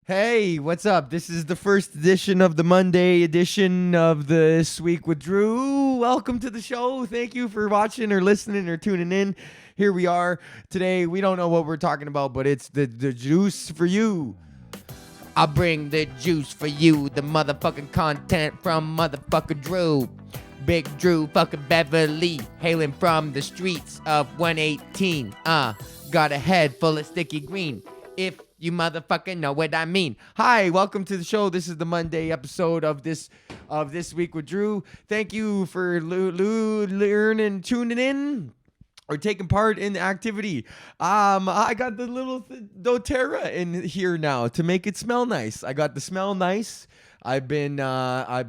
Hey, what's up? This is the first edition of the Monday edition of This Week with Drew. Welcome to the show. Thank you for watching or listening or tuning in. Here we are. Today, we don't know what we're talking about, but it's the juice for you. I'll bring the juice for you, the motherfucking content from motherfucker Drew. Big Drew fucking Beverly, hailing from the streets of 118. Got a head full of sticky green. If you motherfucking know what I mean. Hi, welcome to the show. This is the Monday episode of this Week with Drew. Thank you for learning, tuning in, or taking part in the activity. I got the little doTERRA in here now to make it smell nice. I got the smell nice. I've been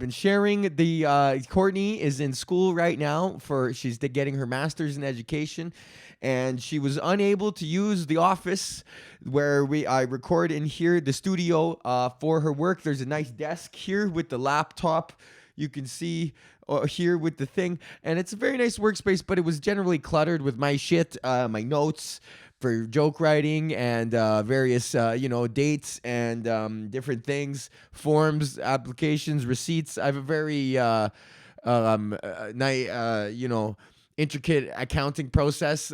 sharing the Courtney is in school right now she's getting her master's in education, and she was unable to use the office where I record in here, the studio, for her work. There's a nice desk here with the laptop. You can see here with the thing, and it's a very nice workspace, but it was generally cluttered with my shit, my notes for joke writing and various dates and different things, forms, applications, receipts. I have a very intricate accounting process.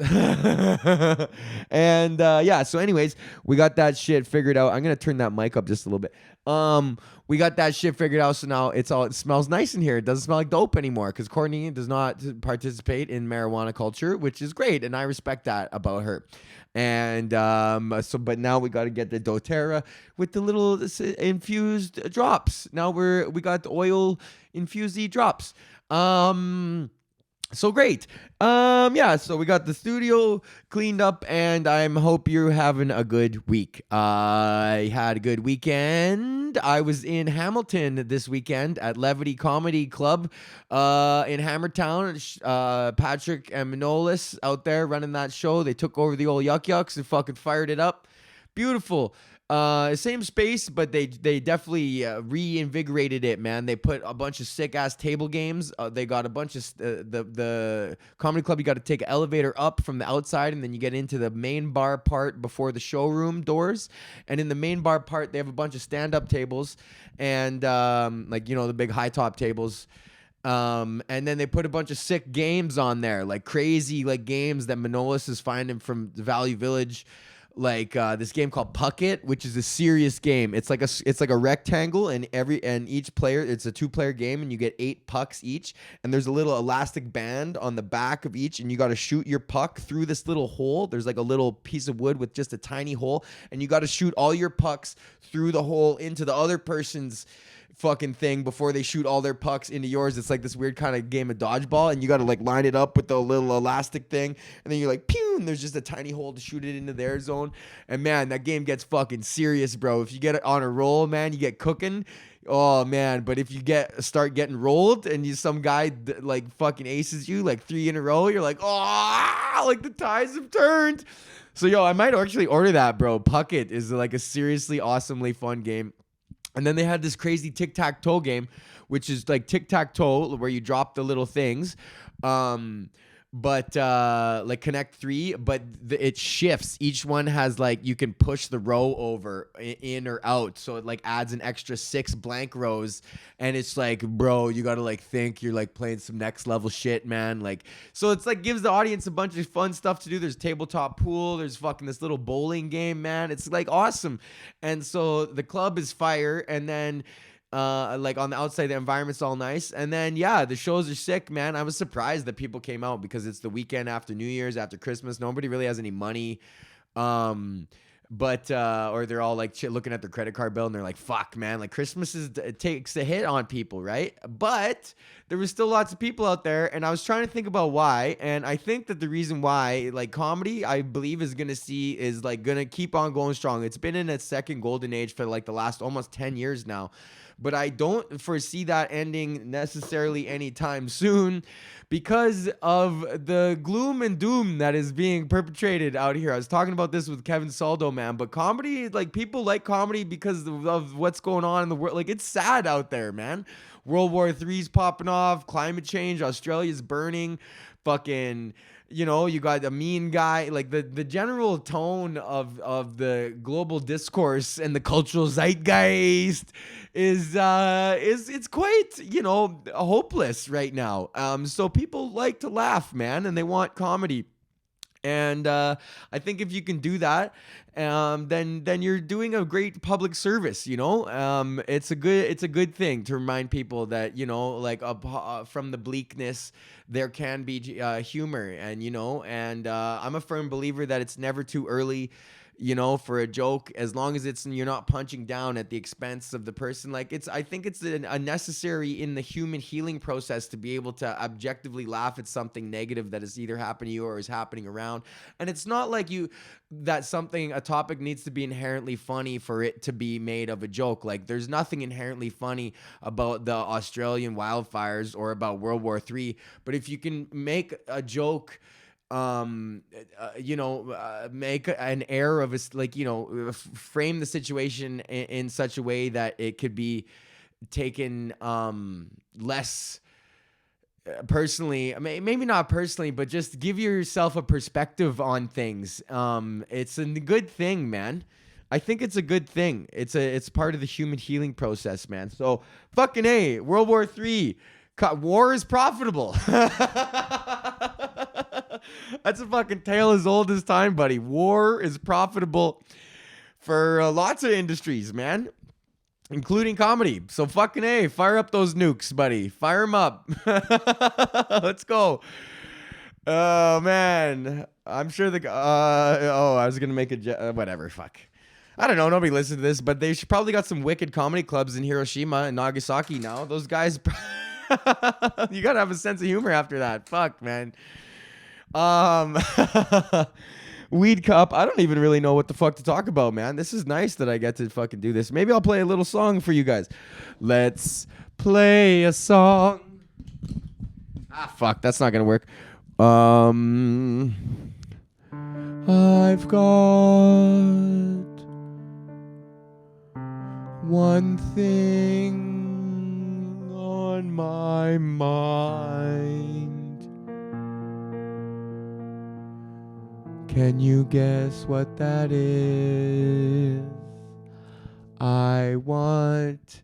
And so anyways, we got that shit figured out. I'm gonna turn that mic up just a little bit. We got that shit figured out, so now it smells nice in here. It doesn't smell like dope anymore because Courtney does not participate in marijuana culture, which is great, and I respect that about her. And but now we got to get the doTERRA with the little infused drops. Now we got the oil infused drops. So great. So we got the studio cleaned up, and I hope you're having a good week. I had a good weekend. I was in Hamilton this weekend at Levity Comedy Club in Hammertown. Patrick and Manolis out there running that show. They took over the old Yuck Yucks and fucking fired it up. Beautiful. Same space, but they definitely reinvigorated it, man. They put a bunch of sick ass table games. They got a bunch of the comedy club. You got to take an elevator up from the outside, and then you get into the main bar part before the showroom doors. And in the main bar part, they have a bunch of stand up tables and the big high top tables. And then they put a bunch of sick games on there, like crazy games that Manolis is finding from the Value Village. This game called Puck It, which is a serious game. It's like a rectangle, and each player, it's a 2-player game, and you get 8 pucks each, and there's a little elastic band on the back of each, and you got to shoot your puck through this little hole. There's like a little piece of wood with just a tiny hole, and you got to shoot all your pucks through the hole into the other person's fucking thing before they shoot all their pucks into yours. It's like this weird kind of game of dodgeball, and you got to line it up with the little elastic thing, and then you're pew, and there's just a tiny hole to shoot it into their zone. And man, that game gets fucking serious, bro. If you get it on a roll, man, you get cooking. Oh man, but if you start getting rolled and some guy fucking aces you 3 in a row, you're the tides have turned. So I might actually order that, bro. Puck It is a seriously awesomely fun game. And then they had this crazy tic-tac-toe game, which is like tic-tac-toe, where you drop the little things. Connect 3, but it shifts. Each one has you can push the row over in or out, so it adds an extra 6 blank rows, and it's bro, you gotta think you're playing some next level shit, man. So it's gives the audience a bunch of fun stuff to do. There's tabletop pool, there's fucking this little bowling game, man. It's awesome. And so the club is fire, and then on the outside, the environment's all nice. And then, the shows are sick, man. I was surprised that people came out because it's the weekend after New Year's, after Christmas. Nobody really has any money. Or they're all looking at their credit card bill and they're like, fuck, man, Christmas it takes a hit on people, right? But there was still lots of people out there, and I was trying to think about why. And I think that the reason why, comedy, I believe is going to keep on going strong. It's been in its second golden age for the last almost 10 years now. But I don't foresee that ending necessarily anytime soon because of the gloom and doom that is being perpetrated out here. I was talking about this with Kevin Saldo, man, but comedy, people like comedy because of what's going on in the world. It's sad out there, man. World War III's popping off, climate change, Australia's burning, fucking You got a mean guy. Like the general tone of the global discourse and the cultural zeitgeist is it's quite hopeless right now. So people like to laugh, man, and they want comedy. And I think if you can do that, then you're doing a great public service. It's a good thing to remind people that like from the bleakness there can be humor, and I'm a firm believer that it's never too early. For a joke, as long as you're not punching down at the expense of the person. Like I think it's a necessary in the human healing process to be able to objectively laugh at something negative that is either happening to you or is happening around. And it's not like a topic needs to be inherently funny for it to be made of a joke. Like there's nothing inherently funny about the Australian wildfires or about World War III. But if you can make a joke, make an air of frame the situation in such a way that it could be taken less personally, maybe not personally, but just give yourself a perspective on things. It's a good thing, man. I think it's a good thing. It's part of the human healing process, man. So fucking A, World War III. War is profitable. That's a fucking tale as old as time, buddy. War is profitable for lots of industries, man, including comedy. So fucking A, fire up those nukes, buddy. Fire them up. Let's go. Oh, man. I'm sure I was going to make whatever. Fuck. I don't know. Nobody listens to this, but they should probably got some wicked comedy clubs in Hiroshima and Nagasaki now. Those guys... You gotta have a sense of humor after that. Fuck, man. Weed cup. I don't even really know what the fuck to talk about, man. This is nice that I get to fucking do this. Maybe I'll play a little song for you guys. Let's play a song. Fuck, that's not gonna work. I've got one thing on my mind. Can you guess what that is? I want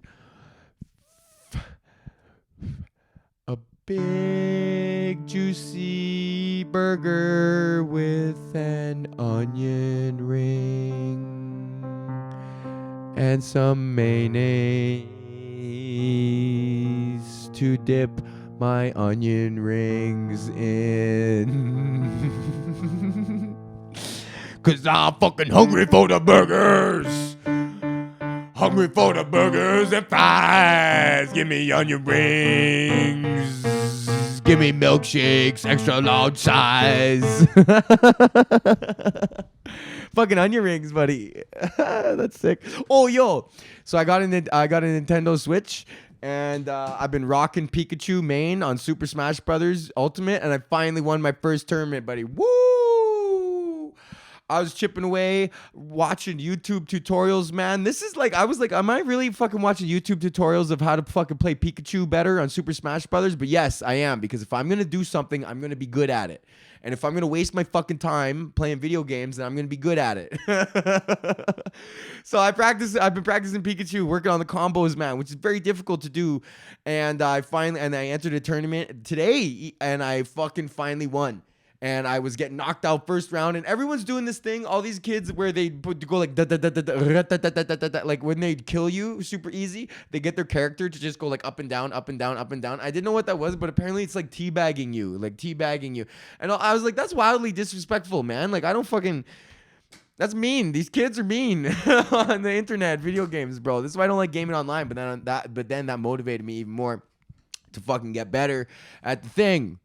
a big juicy burger with an onion ring and some mayonnaise to dip my onion rings in. 'Cause I'm fucking hungry for the burgers. Hungry for the burgers and fries. Give me onion rings. Give me milkshakes, extra large size. Fucking onion rings, buddy. That's sick. Oh, yo. So I got a Nintendo Switch, and I've been rocking Pikachu main on Super Smash Brothers Ultimate, and I finally won my first tournament, buddy. Woo! I was chipping away, watching YouTube tutorials, man. This is like, I was like, am I really fucking watching YouTube tutorials of how to fucking play Pikachu better on Super Smash Brothers? But yes, I am, because if I'm going to do something, I'm going to be good at it. And if I'm going to waste my fucking time playing video games, then I'm going to be good at it. So I've been practicing Pikachu, working on the combos, man, which is very difficult to do. And I entered a tournament today, and I fucking finally won. And I was getting knocked out first round, and everyone's doing this thing. All these kids where they go like like when they kill you super easy, they get their character to just go like up and down, up and down, up and down. I didn't know what that was, but apparently it's like teabagging you. And I was like, that's wildly disrespectful, man. Like I don't fucking. That's mean. These kids are mean on the internet, video games, bro. This is why I don't like gaming online. But then that motivated me even more to fucking get better at the thing.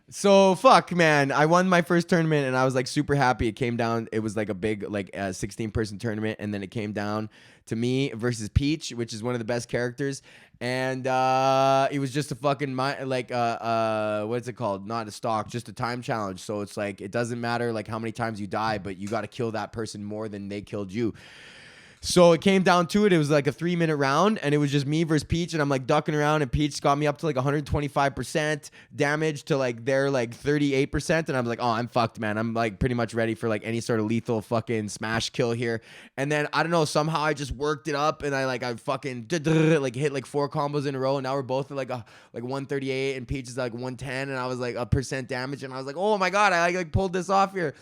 So fuck, man. I won my first tournament and I was like super happy. It came down. It was like a big 16-person tournament, and then it came down to me versus Peach, which is one of the best characters. And it was just a fucking what's it called? Not a stock, just a time challenge. So it's like it doesn't matter like how many times you die, but you got to kill that person more than they killed you. So it came down to it. It was like a 3-minute round, and it was just me versus Peach, and I'm like ducking around, and Peach got me up to like 125% damage to like their like 38%, and I was like, oh, I'm fucked, man. I'm like pretty much ready for like any sort of lethal fucking smash kill here. And then I don't know, somehow I just worked it up, and I fucking like hit like 4 combos in a row, and now we're both at like 138, and Peach is like 110, and I was like a percent damage, and I was like, oh my god, I like pulled this off here.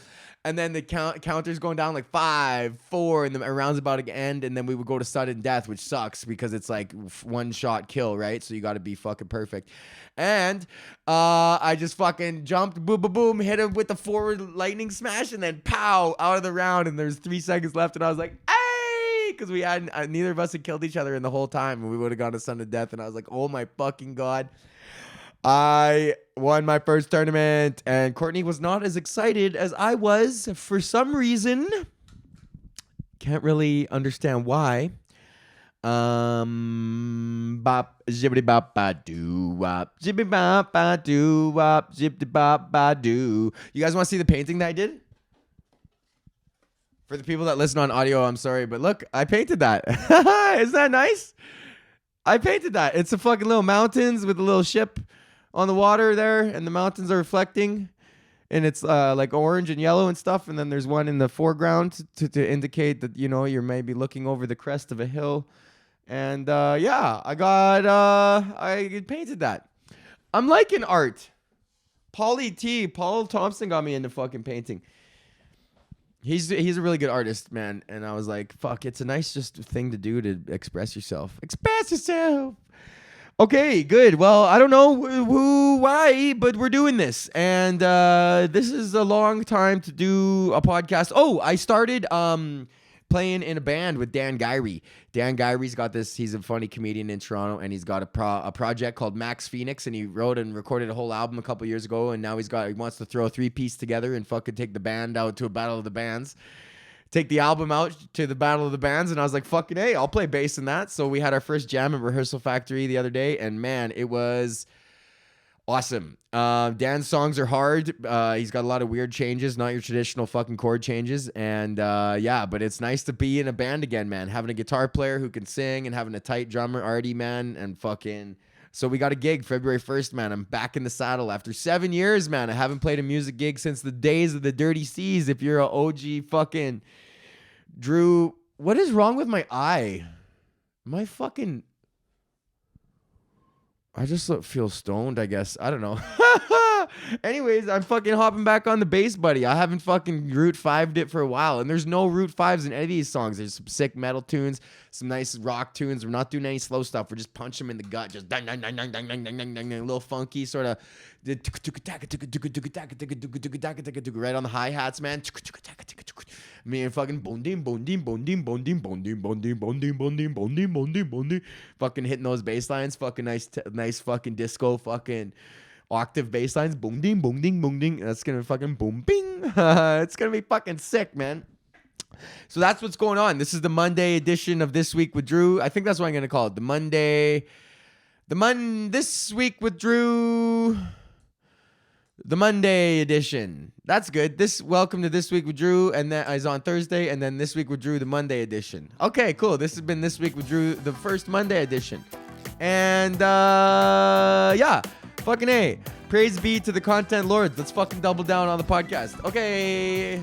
And then the counter's going down like 5, 4, and the round's about to end, and then we would go to sudden death, which sucks because it's like one shot kill, right? So you got to be fucking perfect. And I just fucking jumped, boom, boom, boom, hit him with the forward lightning smash, and then pow, out of the round, and there's 3 seconds left, and I was like, hey, because we had neither of us had killed each other in the whole time, and we would have gone to sudden death, and I was like, oh my fucking god. I won my first tournament, and Courtney was not as excited as I was for some reason. Can't really understand why. Bop, zippity bop ba doo wop, zippity bop ba doo wop, zippity bop ba doo. You guys want to see the painting that I did? For the people that listen on audio, I'm sorry, but look, I painted that. Isn't that nice? I painted that. It's a fucking little mountains with a little ship on the water there, and the mountains are reflecting, and it's like orange and yellow and stuff, and then there's one in the foreground to indicate that, you know, you're maybe looking over the crest of a hill. And yeah, I painted that. I'm liking art. Paul Thompson got me into fucking painting. He's a really good artist, man, and I was like, fuck, it's a nice just thing to do to express yourself. Express yourself. Okay, good. Well, I don't know why, but we're doing this. And this is a long time to do a podcast. Oh, I started playing in a band with Dan Gyrie. Dan Gyrie's got this, he's a funny comedian in Toronto, and he's got a project called Max Phoenix, and he wrote and recorded a whole album a couple years ago, and now he wants to throw a 3-piece together and fucking take the band out to a battle of the bands. Take the album out to the Battle of the Bands, and I was like, fucking hey, I'll play bass in that. So we had our first jam at Rehearsal Factory the other day, and man, it was awesome. Dan's songs are hard. He's got a lot of weird changes, not your traditional fucking chord changes, and yeah, but it's nice to be in a band again, man. Having a guitar player who can sing, and having a tight drummer, Artie, man, and fucking... So we got a gig February 1st, man. I'm back in the saddle after 7 years, man. I haven't played a music gig since the days of the Dirty Seas. If you're an OG fucking Drew, what is wrong with my eye? I just feel stoned, I guess. I don't know. Anyways, I'm fucking hopping back on the bass, buddy. I haven't fucking Route 5'd it for a while, and there's no Route 5s in any of these songs. There's some sick metal tunes, some nice rock tunes. We're not doing any slow stuff. We're just punching them in the gut, just dang, dang, dang, dang, dang, dang, dang, dang, dang, a little funky sort of right on the hi-hats, man. Me and fucking bondim, bondim, bondim, bondim, bondim, bondim, bondim, bondim, bondim, bondim, bondim, fucking hitting those bass lines, fucking nice fucking disco fucking octave bass lines, boom ding, boom ding, boom ding. That's gonna fucking boom bing. It's gonna be fucking sick, man. So that's what's going on. This is the Monday edition of This Week with Drew. I think that's what I'm gonna call it. This Week with Drew. The Monday edition. That's good. Welcome to This Week with Drew, and that is on Thursday, and then This Week with Drew, the Monday edition. Okay, cool. This has been This Week with Drew, the first Monday edition. And yeah, fucking A. Praise be to the content lords. Let's fucking double down on the podcast. Okay.